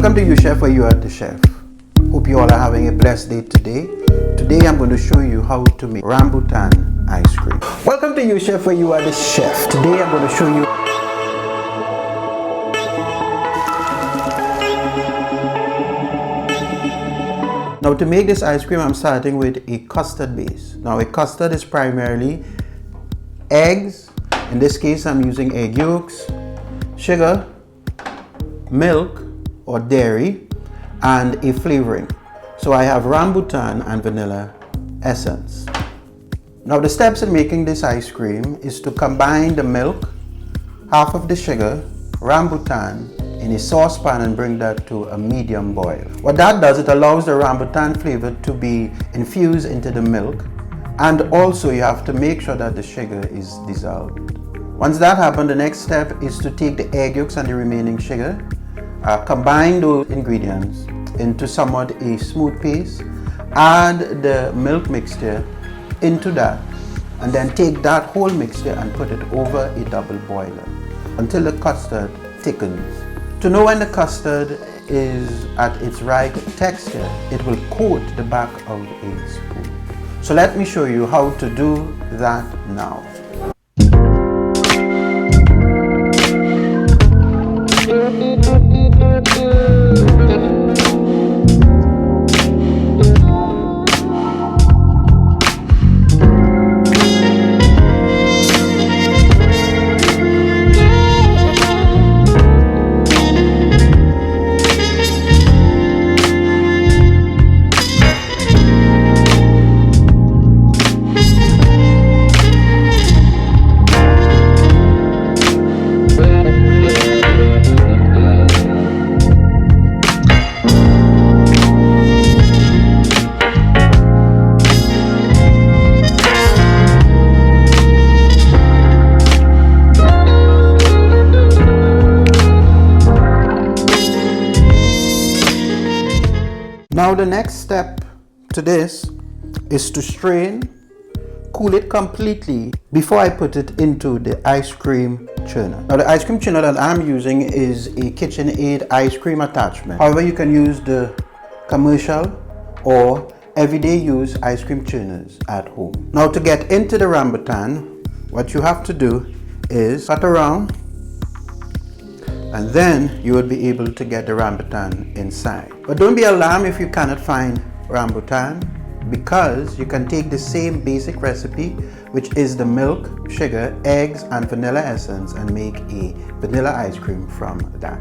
Welcome to Youuchef, where you are the chef. Hope you all are having a blessed day today. Today I'm going to show you how to make Rambutan ice cream. Welcome to Youuchef, where you are the chef. Today I'm going to show you Now to make this ice cream, I'm starting with a custard base. Now a custard is primarily eggs. In this case, I'm using egg yolks, sugar, milk or dairy, and a flavoring. So I have rambutan and vanilla essence. Now the steps in making this ice cream is to combine the milk, half of the sugar, rambutan in a saucepan and bring that to a medium boil. What that does, it allows the rambutan flavor to be infused into the milk, and also you have to make sure that the sugar is dissolved. Once that happens, the next step is to take the egg yolks and the remaining sugar, combine those ingredients into somewhat a smooth paste, add the milk mixture into that, and then take that whole mixture and put it over a double boiler until the custard thickens. To know when the custard is at its right texture, it will coat the back of a spoon. So let me show you how to do that now. Now the next step to this is to strain, cool it completely before I put it into the ice cream churner. Now the ice cream churner that I'm using is a KitchenAid ice cream attachment. However, you can use the commercial or everyday use ice cream churners at home. Now to get into the rambutan, what you have to do is cut around, and then you will be able to get the rambutan inside. But don't be alarmed if you cannot find rambutan, because you can take the same basic recipe, which is the milk, sugar, eggs, and vanilla essence, and make a vanilla ice cream from that.